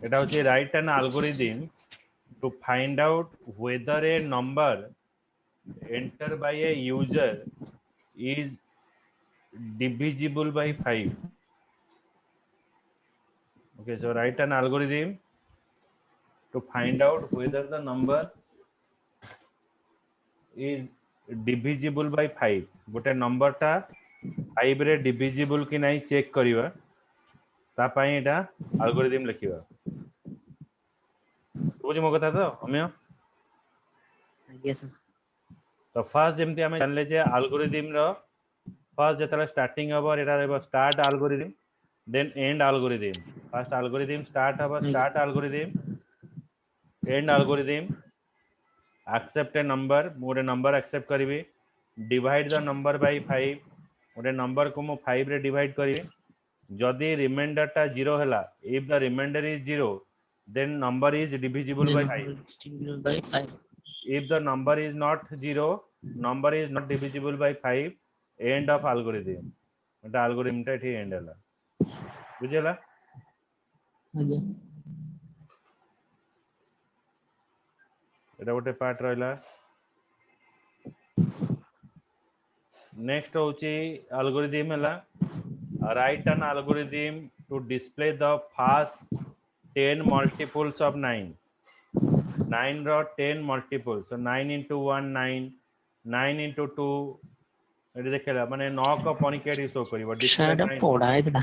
এটা হচ্ছে write an algorithm to find out whether a number entered by a user is divisible by 5. Okay, so write an algorithm to find out whether the number is divisible by 5. गोटे number टा 5 रे divisible कि नहीं check करिवा ता पई एटा algorithm लिखिवा बुझी मो कथा तो अम्य यस तो फर्स्ट जेमती हमें जानले जे algorithm रो फर्स्ट जेतला स्टार्टिंग हबो एटा रहबो start algorithm then end algorithm first algorithm start हबो start algorithm end algorithm accept a number more number except करिवे divide the number by 5 more number को मो 5 रे डिवाइड करिवे जदि रिमाइंडर टा 0 हला if the remainder is 0 then number is divisible by 5 if the number is not 0 number is not divisible by 5 end of algorithm Etah algorithm टा एठी end हला बुझेला आगे एटा गोटे पार्ट रहला नेक्स्ट होची algorithm हला write an algorithm to display the first 10 multiples of 9 9 रो 10 multiples so 9 into 1 9 9 into 2 eighty देखेला माने 9 को पॉइंट केडी शो करिवो डिस्प्ले साडा 9 पढ़ा हैतला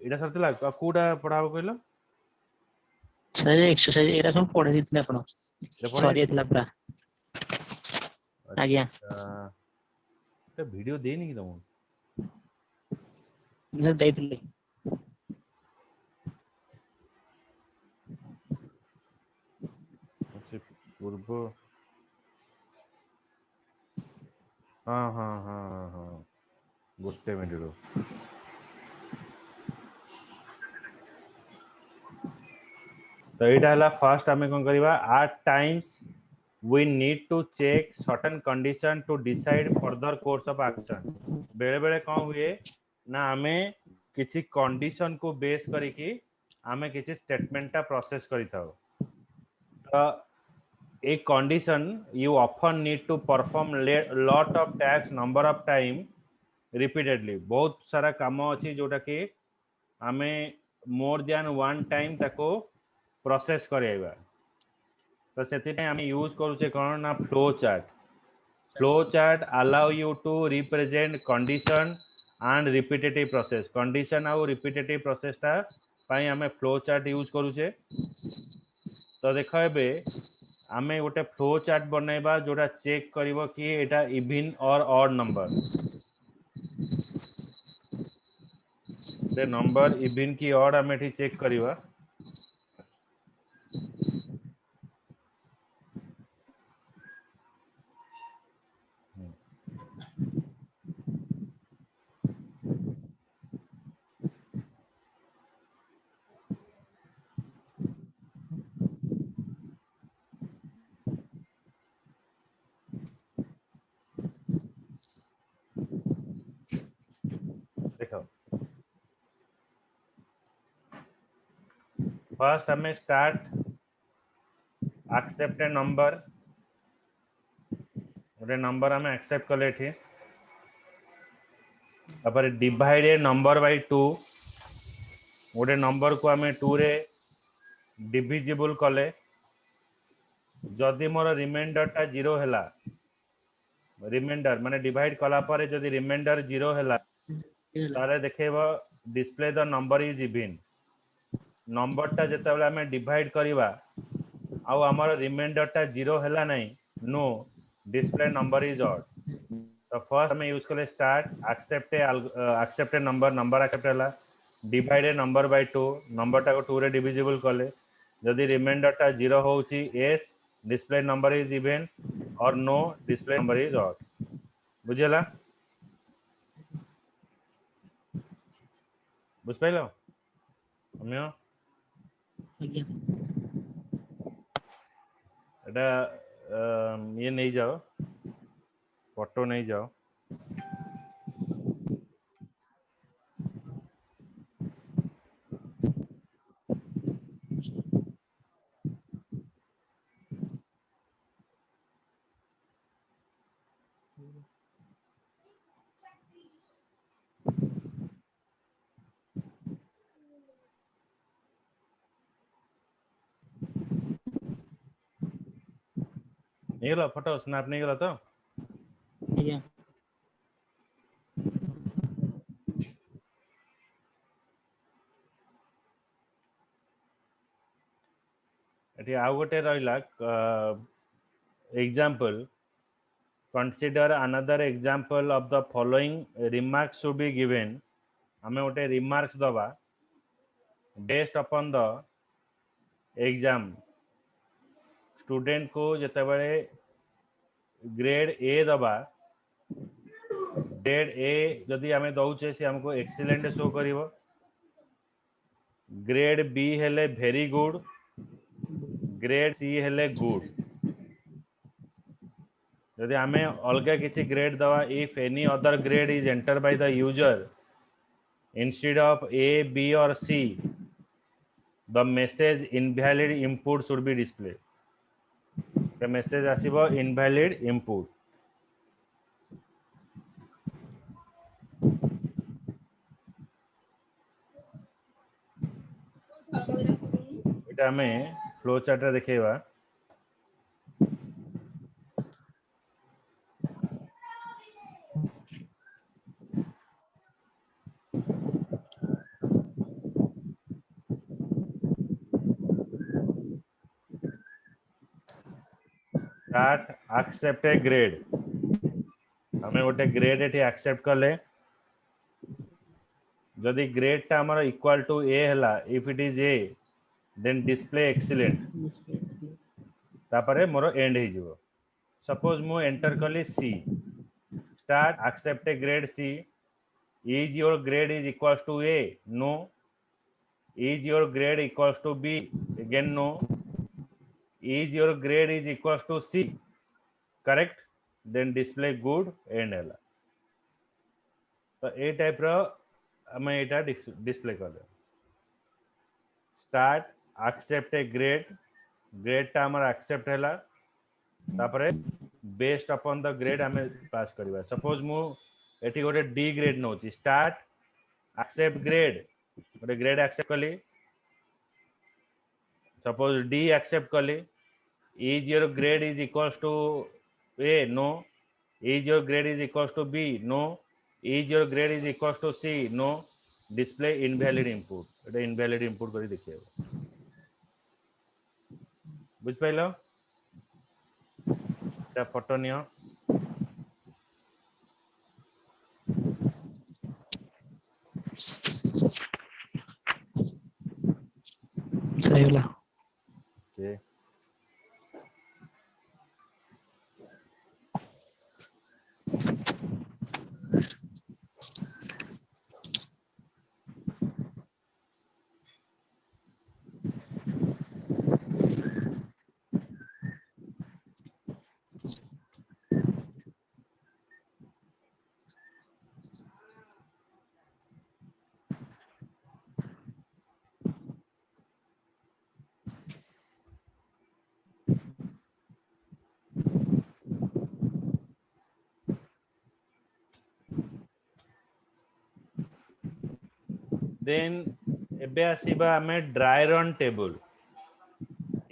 एटा सरतला कोडा पढाबो कहलो सर एक्सरसाइज एरा सब पढ़े दितले आपण सॉरी एतला पूरा आज्ञा तो वीडियो देनी कि तुम मैं देतले से पूर्व हाँ हाँ हाँ हाँ हाँ गोटे मिनट रो तो एटा हला फर्स्ट हमें कोन करबा at times we need to check certain condition to decide further course of action बेले बेले कौन हुए ना हमें किसी कंडीशन को बेस करिकी हमें किसी स्टेटमेंट टा प्रोसेस करी थाओ तो a condition you often need to perform lot of tasks number of time repeatedly बहुत सारा काम अछि जोटा कि हमें मोर देन वन टाइम ताको प्रोसेस करेबा तो सेति हम यूज करूचे कोन ना flow chart allow you to represent condition and repetitive process condition और repetitive process टा पई हमें फ्लो चार्ट यूज करूचे तो देखो एबे आमे गोटे फ्लो चार्ट बनाइबा जोटा चेक करिवो कि एटा इवन और ऑड नंबर दे नंबर इवन की ऑड आमे एठी चेक करिवा देखो फर्स्ट हमें स्टार्ट एक्सेप्ट ए नंबर गोटे नंबर हमें एक्सेप्ट कले एठी तापर डिवाइड ए नंबर बाय 2 गोटे नंबर को हमें 2 रे डिविजिबल कले जदि मोर रिमाइंडर टा 0 हला रिमाइंडर माने डिवाइड कला पारे जदि रिमाइंडर 0 हला तारे देखेबो display the number is even number टा जते बेला हमें डिवाइड करिवा आउ हमर रिमाइंडर टा 0 हला नहीं no display number is odd तो फर्स्ट हमें यूज करले start accept a number accept हला divide a number by 2 number टा को 2 रे डिविजिबल कले जदि रिमाइंडर टा 0 होउची yes display number is even or no display number is odd बुझेला बुझ पाइलो अम्यो आज्ञा एटा ये नहीं जाओ फोटो नहीं जाओ नहीं गला फोटो स्नैप नहीं गला तो ଆଜ୍ଞା एठी आउ गोटे रहिला example consider another example of the following remarks should be given हमें गोटे remarks दबा based upon the exam student को जेतेबेले ग्रेड ए दबा ग्रेड ए जदि आमे दउचे से हमको एक्सीलेंट शो करिवो ग्रेड बी हेले वेरी गुड ग्रेड सी हेले गुड जदि आमे अलगा किछि ग्रेड दवा if any other grade is enter by the user instead of A, B or C, the message invalid input should be displayed. The message आसीबो invalid input. एटा हमें flow chart रे देखेबा that accept a grade हमें गोटे grade एठी accept करले जदि grade टा हमर equal to A हला if it is A then display excellent तापरे मोर एंड हे जिवो सपोज मु एंटर करली C start accept A grade C is your grade is equals to a no is your grade equals to b again no is your grade is equals to c correct then display good end हला तो ए type रो हमें एटा display कर दे start accept ए grade टा हमर accept हला तापरे बेस्ड अपॉन द ग्रेड हमें पास करबा सपोज मु एठी गोटे डी ग्रेड नोची स्टार्ट एक्सेप्ट ग्रेड गोटे ग्रेड एक्सेप्ट कली सपोज डी एक्सेप्ट कली is your grade is equals to a no is your grade is equals to b no is your grade is equals to c no display invalid input Etah invalid input करी देखिए बुझ pilo एटा photo neo सही होला okay then एबे आसीबा हमें dry run table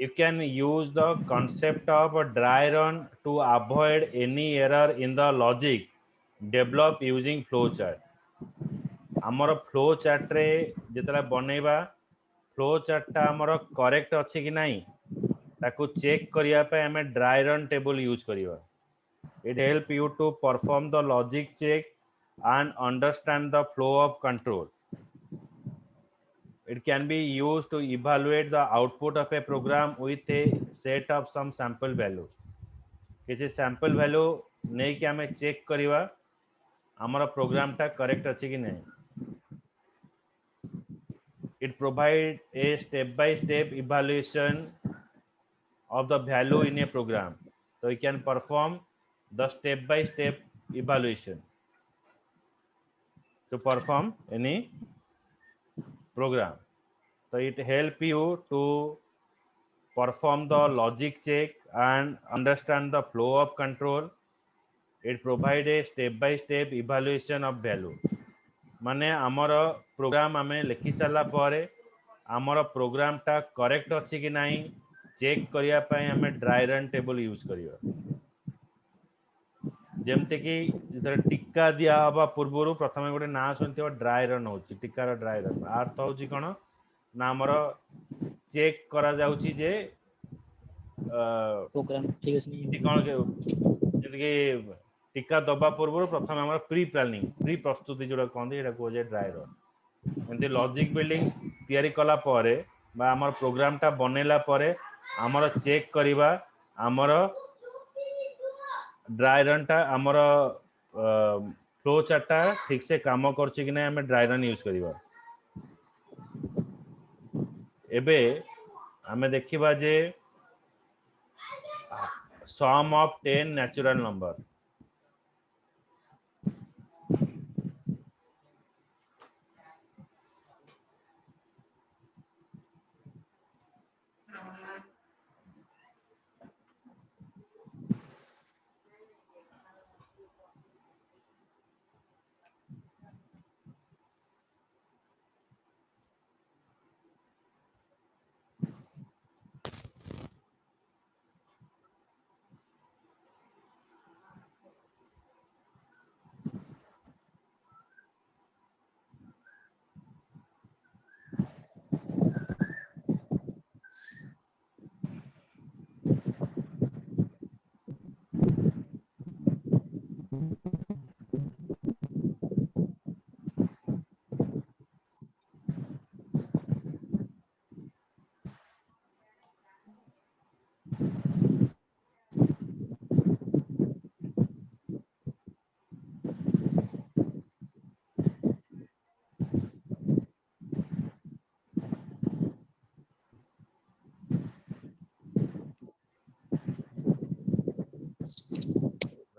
you can use the concept of a dry run to avoid any error in the logic develop using flow chart हमर flow chart रे जेतला बनेबा फ्लो चार्ट टा हमर correct अछि कि नाही ताकू चेक करिया पे हमें ड्राई रन टेबल यूज करिवा it help you to perform the logic check and understand the flow of control it can be used to evaluate the output of a program with a set of some sample value किछि sample value नै कि हमें check करिवा हमर programme टा correct अछि कि नै it provide a step by step evaluation of the value in a program so you can perform the step by step evaluation to perform any program so it help you to perform the logic check and understand the flow of control it provide a step by step evaluation of value माने हमर programme हमें लिखि साला पारे हमर programme टा correct अछि कि नाही चेक करिया पय हमें ड्राई रन टेबल यूज करियो जेमते कि जर टीका दिया हवा पूर्व प्रथम गोटे ना शुणिथिबो ड्राई रन होची टीकार ड्राई रन अर्थ होची कोन ना हमर चेक करा जाउची जे प्रोग्राम ठीक अछि टी कोन के जेमते कि टीका दबा पूर्व प्रथम हमर प्री प्लानिंग प्री प्रस्तुति जोड़ा कहंदी एटा को जे ड्राई रन एमती लॉजिक बिल्डिंग तयारी कला परे बा हमर प्रोग्राम टा बनेला परे हमर चेक करिवा हमर ड्राई रन टा हमर फ्लो चार्ट टा ठीक से काम करछि कि नै हमें ड्राई रन यूज करिवा एबे हमें देखिबा जे sum of 10 natural number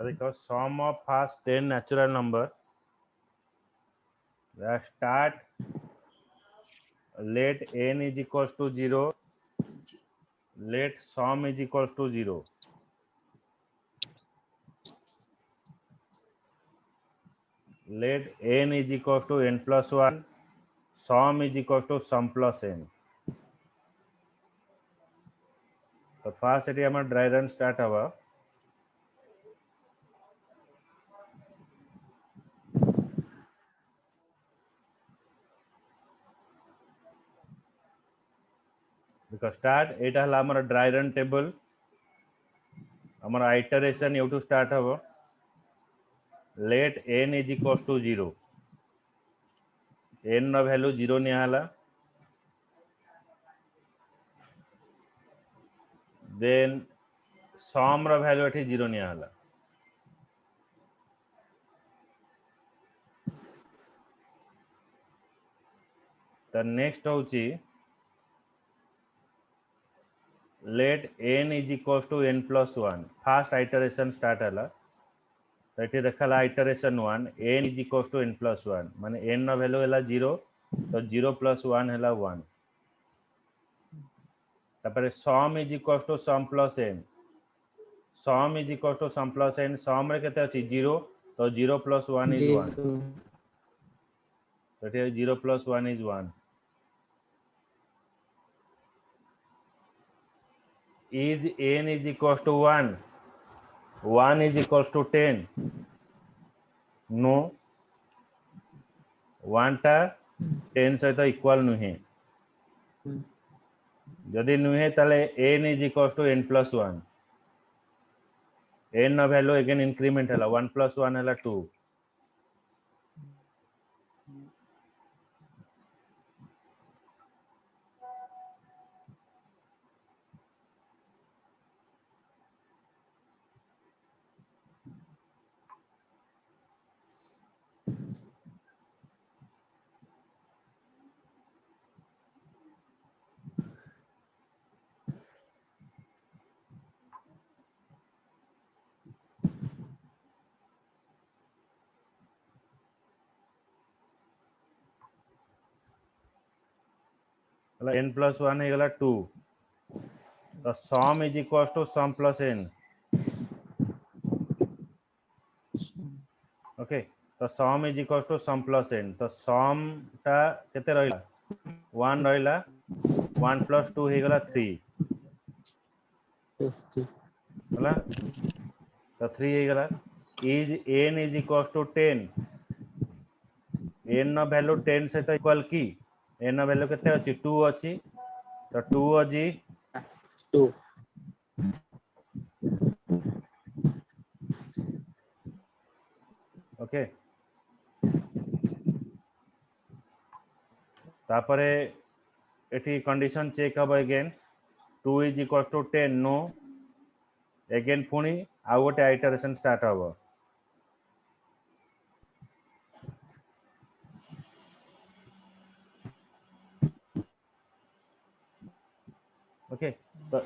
because sum of first 10 natural number that start let n is equals to 0 let sum is equals to 0 let n is equals to n plus 1 sum is equals to sum plus n तो first एटी हमर dry run start हवा because start एटा हला हमर dry run table हमर iteration यू टू स्टार्ट हवा let n is equals to 0 n नो वैल्यू 0 निया हला then sum रो वैल्यू एठी 0 निया हला तो नेक्स्ट होची let n is equals to n plus 1 first iteration start हला तो एठी देखला iteration 1 n is equals to n plus 1 माने n नो वैल्यू हला 0 तो 0 plus 1 हला 1 तापर sum is equals to sum plus n sum is equals to sum plus n sum रे केते अछि 0 तो 0 plus 1 is 1 तो एठी 0 plus 1 is 1 is n is equals to 1 1 is equals to 10 no 1 टा 10 सहित इक्वल नुहे जदि नुहे ताले n is equals to n plus 1 n नो वैल्यू अगेन इंक्रीमेंट हला 1 plus 1 हला 2 n plus 1 है गला 2 तो sum is equals to sum plus n okay तो sum is equals to sum plus n तो sum टा केते रहिला 1 रहिला 1 plus 2 है गला 3 हला तो 3 है गला इज n इज इक्वल्स टू 10 n ର ଭ୍ୟାଲୁ 10 ସହିତ ଇକ୍ୱାଲ କି n ର ଭ୍ୟାଲୁ କେତେ ଅଛି 2 ଅଛି ତ 2 ଅଛି 2 ओके तापरे एठी कंडीशन चेक हब again 2 is equals to 10 no again पुणी आउ गोटे आइटरेशन स्टार्ट हब ओके तो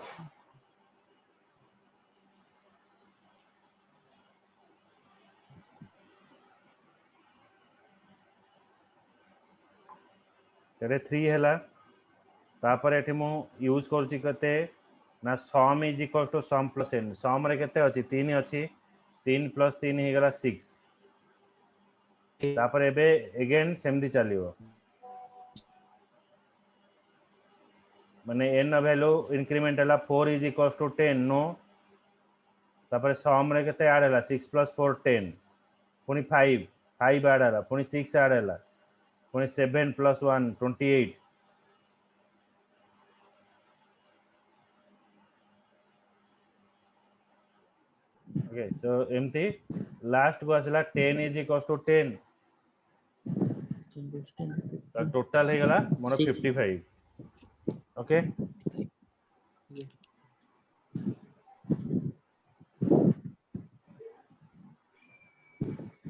तेरे 3 हैला तापर एठी मु यूज करछि कते ना sum is equals to sum plus n sum रे केते अछि 3 अछि 3 प्लस 3 हे गेला 6 तापर एबे अगेन सेमदी चलियो माने n ର वैल्यू इंक्रीमेंट हला 4 इज इक्वल्स टू 10 नो तापर सम रे केते ऐड हला 6 प्लस 4 10 पुणी 5 5 ऐड हला पुणी 6 ऐड हला पुणी 7 प्लस 1 28 ओके सो एमती लास्ट को आसला 10 इज इक्वल्स टू 10 तो टोटल हे गला मोर 55 ओके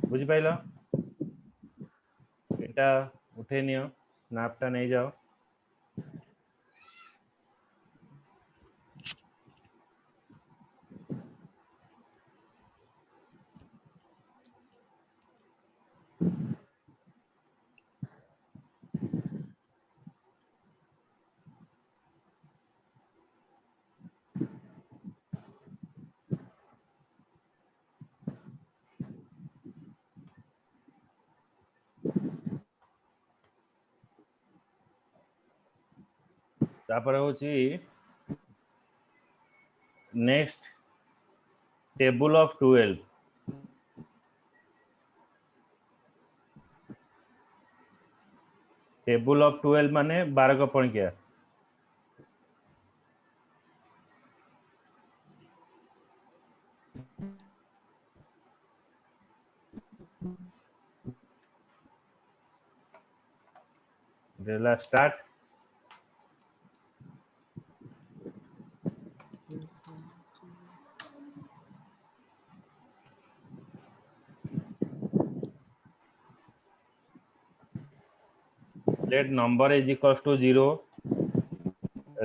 बुझी पाइलो एटा उठे नियो स्नैपटा नहीं जाओ तापर होची next table of 12 table of 12 माने 12 का पॉइंट देला start let number is equals to 0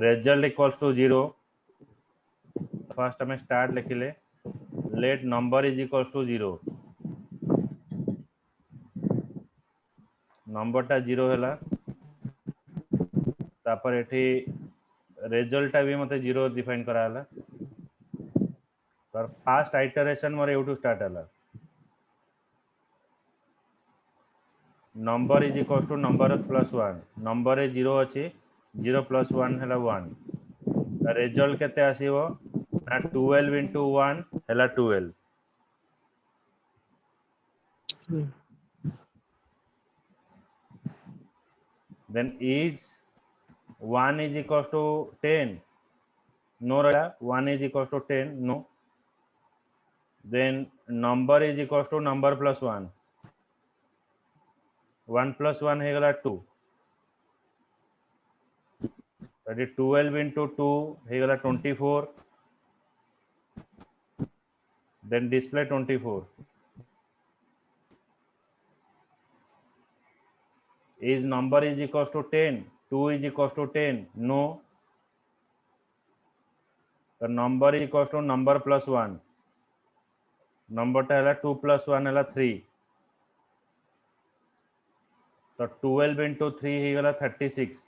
result equals to 0 first हमें स्टार्ट लिखिले let number is equals to 0 number टा 0 हैला तापर एठी रिजल्ट भी मते 0 डिफाइन करा हला पर फास्ट आइटरेशन मोर एउटू स्टार्ट हला number is equals to number plus 1 number रे 0 अछि 0 प्लस 1 हैला 1 रिजल्ट केते आसीबो ना 12 into 1 हैला 12 then is 1 is equals to 10 no रहा 1 is equals to 10 no then number is equals to number plus 1 1 plus 1 है गला 2 that is 12 into 2 है गला 24 then display 24 is number is equals to 10 2 is equals to 10 no the number is equals to number plus 1 number टा है 2 plus 1 है 3 तो 12 into 3 है गला 36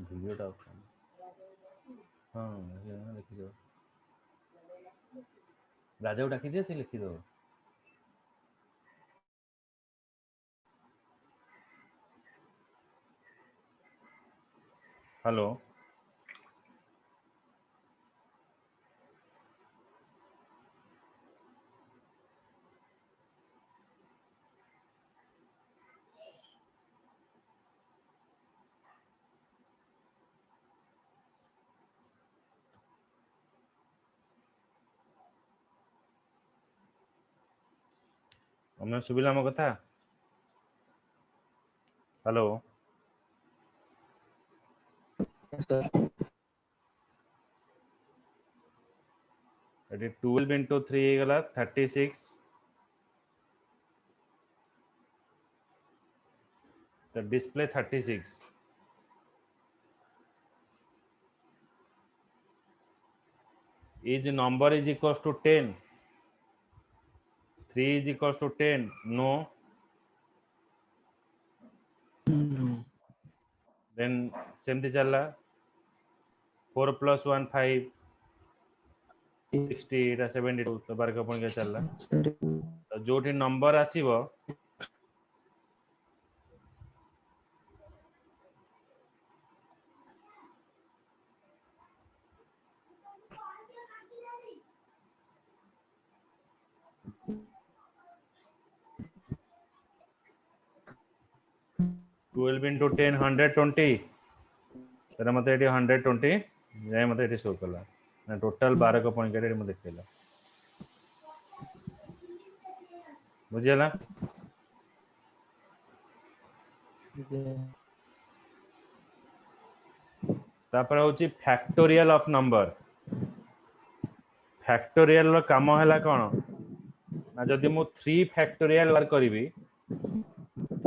ভিডিওটা অপশন ହଁ ଲେଖିଦେବ ରାଜାକୁ ଡାକିଦିଅ ସେ ଲେଖିଦେବ ହ୍ୟାଲୋ ତମେ ଶୁଭିଲା ମୋ କଥା ହ୍ୟାଲୋ ଏଠି 12 into 3 ହେଇଗଲା 36 the display 36 is number is equals to 10 3 is equals to 10 no then सेमती चलला 4 plus 1 5 60 एटा 72 तो बार का पॉइंट क्या चलला तो जोठी नंबर आसीबो 12 into 10 120 तेरा मतलब एटी 120 जाय मतलब एटी शो करला ना टोटल 12 का पॉइंट एटी मते देखला बुझियला तापर होची फैक्टोरियल ऑफ नंबर फैक्टोरियल रो काम हैला कोन ना जदि मु 3 फैक्टोरियल वर्क करिवि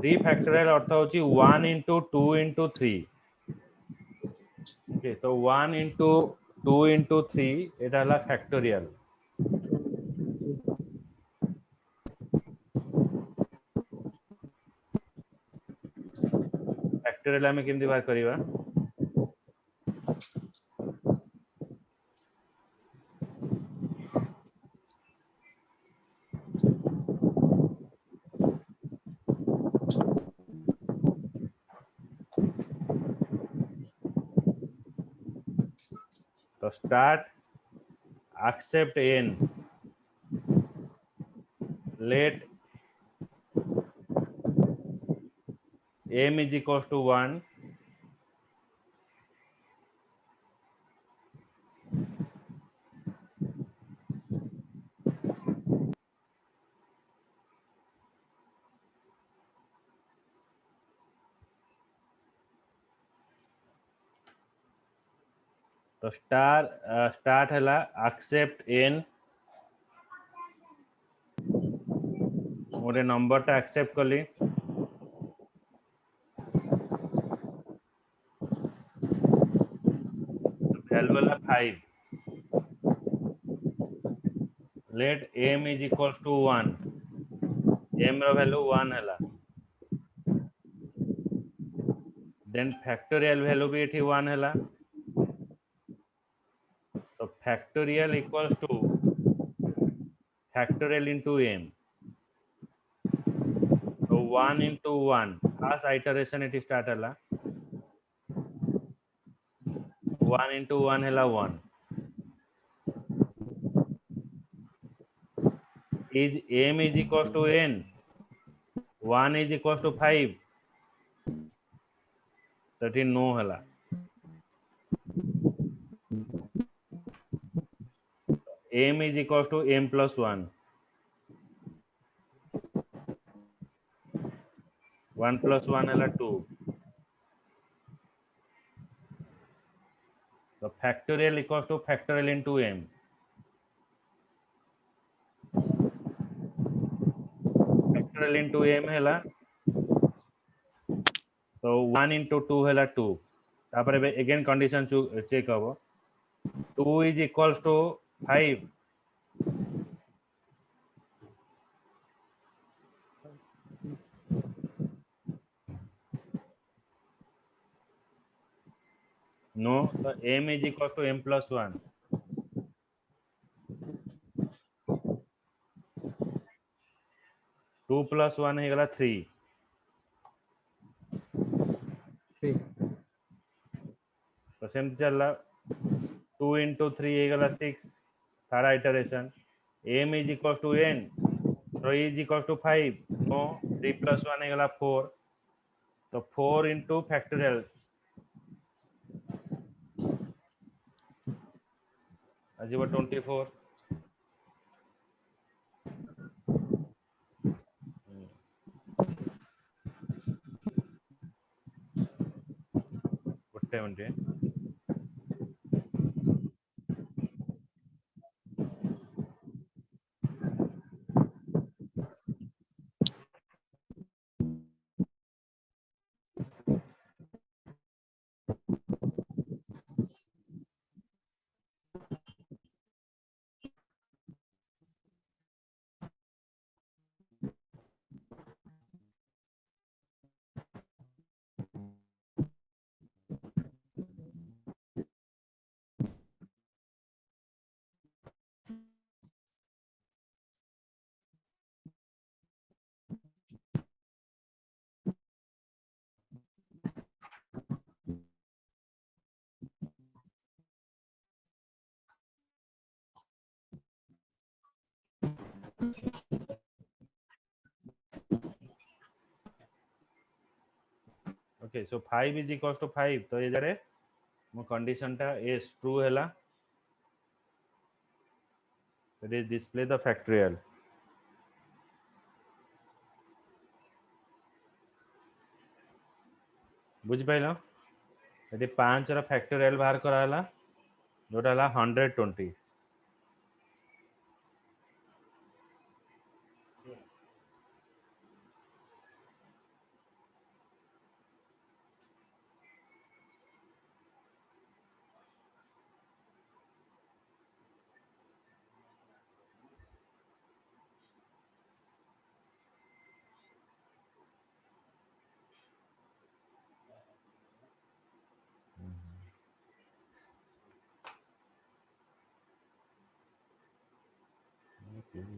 3 फैक्टोरियल अर्थ होची 1 into 2 into 3 ओके तो 1 into 2 into 3 एटा हला फैक्टोरियल फैक्टोरियल हमें केमती बाहर करिवा तो start accept n let m is equals to 1 तो स्टार्ट हैला accept n मोरे नंबर टा एक्सेप्ट कली वैल्यू वाला 5 let m is equals to 1 m रो वैल्यू 1 हैला देन फैक्टोरियल वैल्यू भी एठी 1 हैला तो factorial equals two factorial into m तो 1 into 1 फर्स्ट आइटरेशन एठी स्टार्ट हैला 1 into 1 हैला 1 is m is equals to n 1 is equals to 5 तो एठी नो हैला m is equals to m plus 1 1 plus 1 हैला 2 तो factorial equals two factorial into m factorial into m हैला तो 1 into 2 हैला 2 तापर बे अगेन कंडीशन चेक हबो 2 is equals to 5 नो तो m is equal to m plus 1 2 plus 1 हो गला 3 तो सेमती चलला 2 into 3 हो गला 6 third iteration m is equal to n 3 is equal to 5 no 3 plus 1 हो गला 4 तो 4 into फैक्टोरियल आजीव 24 गोटे minute okay so 5 is equal to 5 तो ये जारे मो कंडीशन टा एस ट्रू हैला it is display the factorial बुझ पाइलो ये 5 रा फैक्टोरियल बाहर कराला जोटा हला 120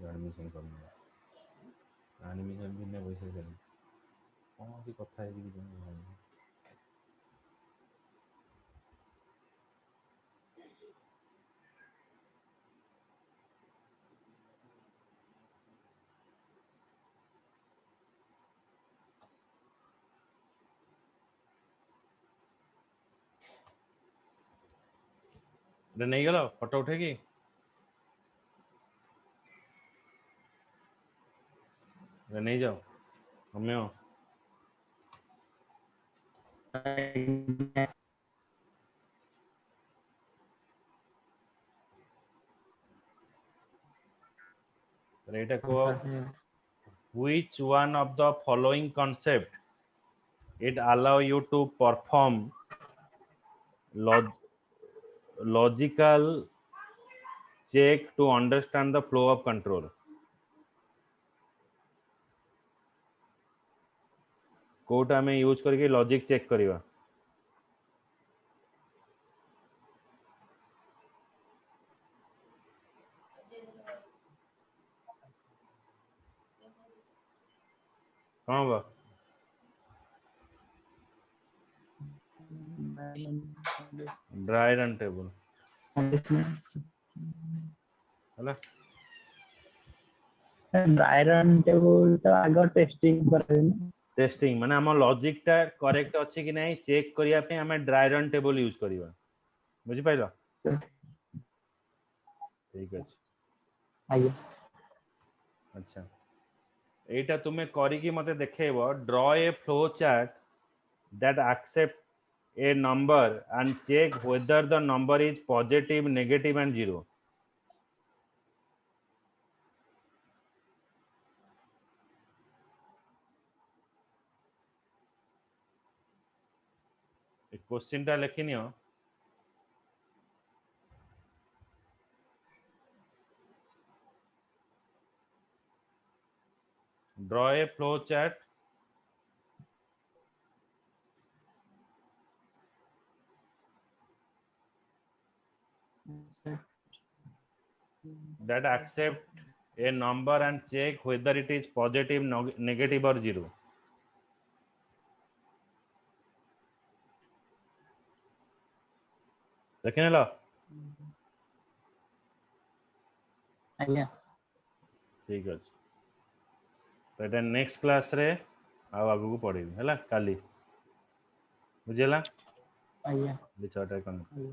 एडमिशन करना एडमिशन भी ने पैसे दे कौन सी कथा है कि रे नहीं गलो फोटो उठेगी रे नहीं जाओ हमें हो रेटा को which one of the following concept it allow you to perform logical check to understand the flow of control Kota में यूज करके लॉजिक चेक करिवा कौन बा ड्राई रन टेबल ହେଲା आयरन टेबल तो आगे टेस्टिंग करें टेस्टिंग माने हम लॉजिक टा करेक्ट अछि कि नहीं चेक करिया पे हमें ड्राई रन टेबल यूज करिवा बुझि पाइलो ठीक अछि आगे अच्छा एटा तुमे करी कि मते देखेबो draw a flow chart that accept a number and check whether the number is positive negative and zero A question टा लिखिनियो draw a flow chart that accept a number and check whether it is positive, negative or zero. ଦେଖିନେଲ? ଆଜ୍ଞା ठीक ଅଛି। ତ ଏଟା next କ୍ଲାସରେ ଆଉ ଆଗକୁ ପଢେଇବି ହେଲା କାଲି ବୁଝିହେଲା? ଆଜ୍ଞା ଛଅଟା କଣ ଆଜ୍ଞା।